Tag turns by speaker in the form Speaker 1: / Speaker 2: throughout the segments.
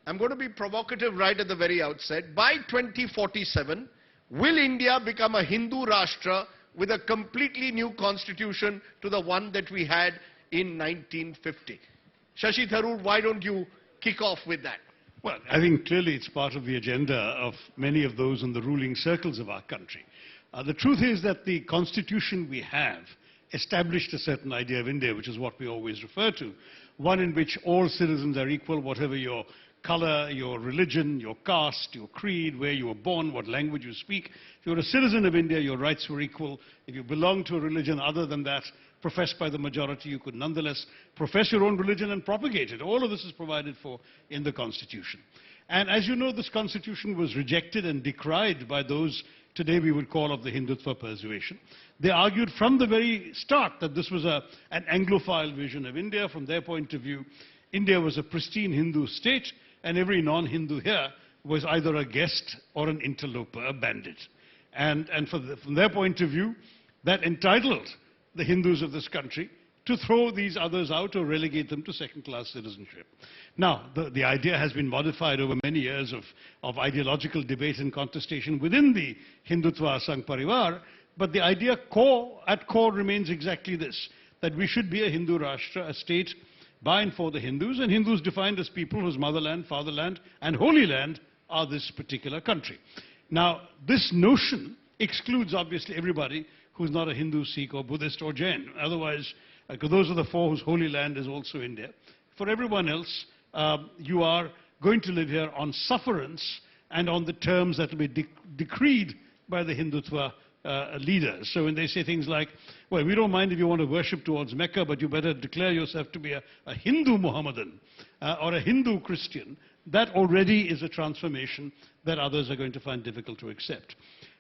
Speaker 1: I'm going to be provocative right at the very outset. By 2047, will India become a Hindu Rashtra with a completely new constitution to the one that we had in 1950? Shashi Tharoor, why don't you kick off with that?
Speaker 2: Well, I think clearly it's part of the agenda of many of those in the ruling circles of our country. The truth is that the constitution we have established a certain idea of India, which is what we always refer to, one in which all citizens are equal, whatever your color, your religion, your caste, your creed, where you were born, what language you speak. If you're a citizen of India, your rights were equal. If you belong to a religion other than that professed by the majority, you could nonetheless profess your own religion and propagate it. All of this is provided for in the Constitution. And as you know, this Constitution was rejected and decried by those today we would call of the Hindutva persuasion. They argued from the very start that this was an Anglophile vision of India. From their point of view, India was a pristine Hindu state, and every non-Hindu here was either a guest or an interloper, a bandit. And from their point of view, that entitled the Hindus of this country to throw these others out or relegate them to second-class citizenship. Now, the idea has been modified over many years of ideological debate and contestation within the Hindutva Sangh Parivar, but the idea at core remains exactly this, that we should be a Hindu Rashtra, a state by and for the Hindus, and Hindus defined as people whose motherland, fatherland, and holy land are this particular country. Now, this notion excludes, obviously, everybody who's not a Hindu, Sikh, or Buddhist, or Jain. Otherwise, because those are the four whose holy land is also India. For everyone else, you are going to live here on sufferance and on the terms that will be decreed by the Hindutva leaders. So when they say things like, well, we don't mind if you want to worship towards Mecca, but you better declare yourself to be a Hindu Mohammedan or a Hindu Christian, that already is a transformation that others are going to find difficult to accept.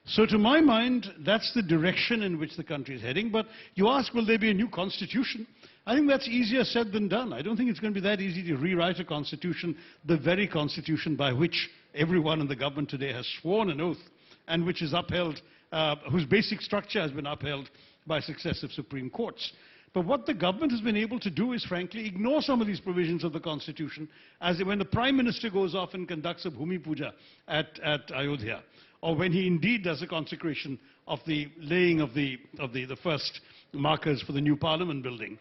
Speaker 2: So to my mind, that's the direction in which the country is heading. But you ask, will there be a new constitution? I think that's easier said than done. I don't think it's going to be that easy to rewrite a constitution, the very constitution by which everyone in the government today has sworn an oath and which is upheld, whose basic structure has been upheld by successive Supreme Courts. But what the government has been able to do is, frankly, ignore some of these provisions of the Constitution, as when the Prime Minister goes off and conducts a Bhumi Puja at Ayodhya, or when he indeed does a consecration of the laying of the first markers for the new Parliament building.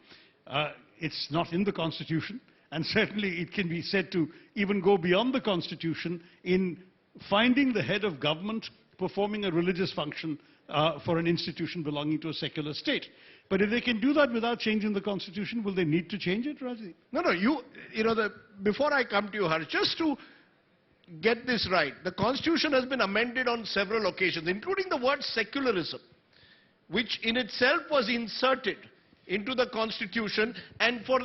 Speaker 2: It's not in the Constitution, and certainly it can be said to even go beyond the Constitution in finding the head of government performing a religious function for an institution belonging to a secular state. But if they can do that without changing the Constitution, will they need to change it, Raji?
Speaker 1: No, before I come to you, Harsh, just to get this right, the Constitution has been amended on several occasions, including the word secularism, which in itself was inserted into the Constitution, and for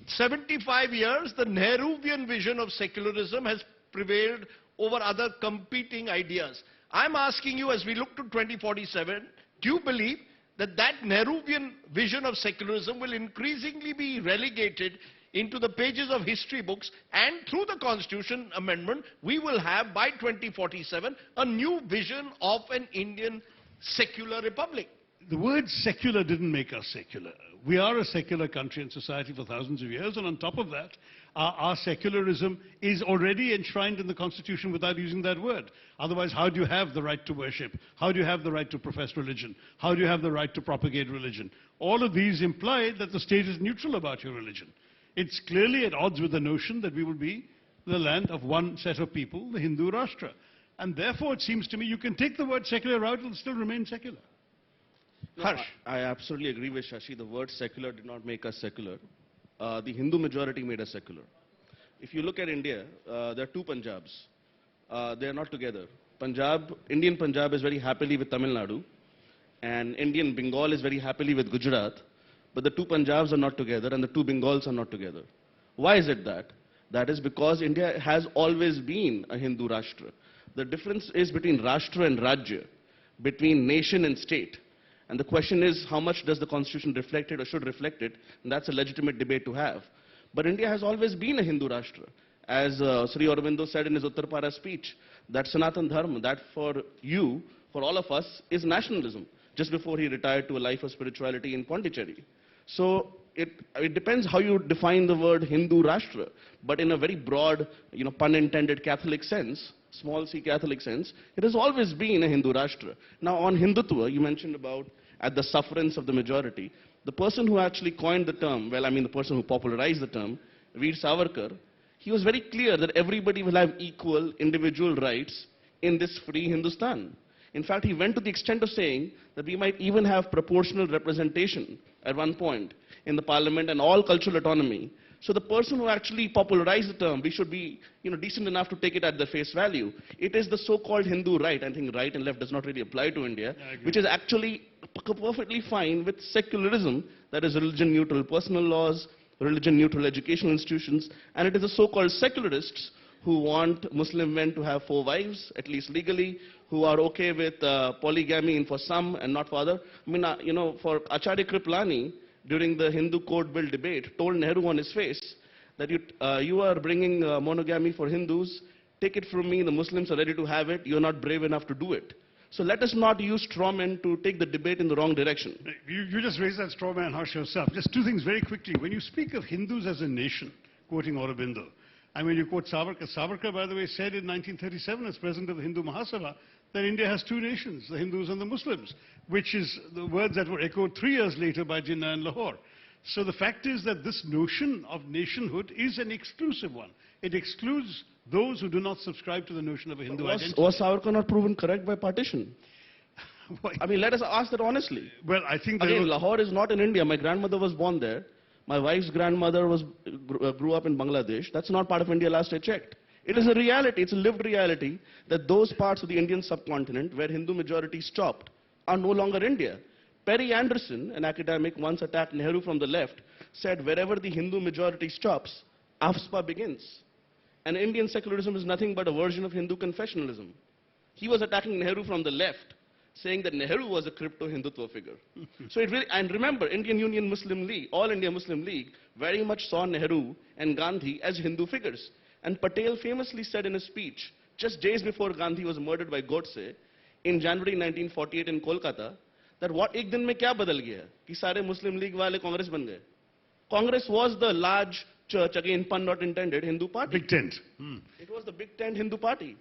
Speaker 1: 75 years, the Nehruvian vision of secularism has prevailed over other competing ideas. I'm asking you, as we look to 2047, do you believe that that Nehruvian vision of secularism will increasingly be relegated into the pages of history books, and through the Constitution Amendment, we will have, by 2047, a new vision of an Indian secular republic?
Speaker 2: The word secular didn't make us secular. We are a secular country and society for thousands of years, and on top of that, our secularism is already enshrined in the Constitution without using that word. Otherwise, how do you have the right to worship? How do you have the right to profess religion? How do you have the right to propagate religion? All of these imply that the state is neutral about your religion. It's clearly at odds with the notion that we will be the land of one set of people, the Hindu Rashtra. And therefore, it seems to me, you can take the word secular out, it will still remain secular.
Speaker 3: No, Harsh. I absolutely agree with Shashi. The word secular did not make us secular. The Hindu majority made us secular. If you look at India, there are two Punjabs. They are not together. Indian Punjab is very happily with Tamil Nadu, and Indian Bengal is very happily with Gujarat. But the two Punjabs are not together, and the two Bengals are not together. Why is it that? That is because India has always been a Hindu Rashtra. The difference is between Rashtra and Rajya, between nation and state. And the question is, how much does the Constitution reflect it or should reflect it? And that's a legitimate debate to have. But India has always been a Hindu Rashtra. As Sri Aurobindo said in his Uttarpara speech, that Sanatan Dharma, that for you, for all of us, is nationalism, just before he retired to a life of spirituality in Pondicherry. So it depends how you define the word Hindu Rashtra, but in a very broad, pun intended Catholic sense, small c Catholic sense, it has always been a Hindu Rashtra. Now on Hindutva, you mentioned about at the sufferance of the majority. The person who actually coined the term, well, I mean the person who popularized the term, Veer Savarkar, he was very clear that everybody will have equal individual rights in this free Hindustan. In fact, he went to the extent of saying that we might even have proportional representation at one point in the parliament and all cultural autonomy. So the person who actually popularized the term, we should be decent enough to take it at the face value. It is the so-called Hindu right. I think right and left does not really apply to India, which is actually perfectly fine with secularism, that is religion-neutral personal laws, religion-neutral educational institutions, and it is the so-called secularists who want Muslim men to have 4 wives, at least legally, who are okay with polygamy for some and not for other. I mean, for Acharya Kriplani, during the Hindu Code Bill debate, told Nehru on his face that you are bringing monogamy for Hindus, take it from me, the Muslims are ready to have it, you're not brave enough to do it. So let us not use straw men to take the debate in the wrong direction.
Speaker 2: You just raised that straw man, Harsh, yourself. Just 2 things very quickly. When you speak of Hindus as a nation, quoting Aurobindo, and when you quote Savarkar, Savarkar, by the way, said in 1937 as president of the Hindu Mahasabha that India has 2 nations, the Hindus and the Muslims, which is the words that were echoed 3 years later by Jinnah and Lahore. So the fact is that this notion of nationhood is an exclusive one. It excludes those who do not subscribe to the notion of a Hindu identity.
Speaker 3: Was Savarkar not proven correct by partition? I mean, let us ask that honestly.
Speaker 2: Well, I think...
Speaker 3: Again, Lahore is not in India. My grandmother was born there. My wife's grandmother grew up in Bangladesh. That's not part of India last I checked. It is a reality, it's a lived reality, that those parts of the Indian subcontinent where Hindu majority stopped are no longer India. Perry Anderson, an academic, once attacked Nehru from the left, said wherever the Hindu majority stops, AFSPA begins. And Indian secularism is nothing but a version of Hindu confessionalism. He was attacking Nehru from the left, saying that Nehru was a crypto-Hindutva figure. So it really, and remember, Indian Union Muslim League, All India Muslim League, very much saw Nehru and Gandhi as Hindu figures. And Patel famously said in a speech, just days before Gandhi was murdered by Godse, in January 1948 in Kolkata, that what ek din mein kya badal gaya? Ki sare Muslim League wale Congress ban gaye. Congress was the large church, again pun not intended, Hindu party.
Speaker 2: Big tent.
Speaker 3: It was the big tent Hindu party.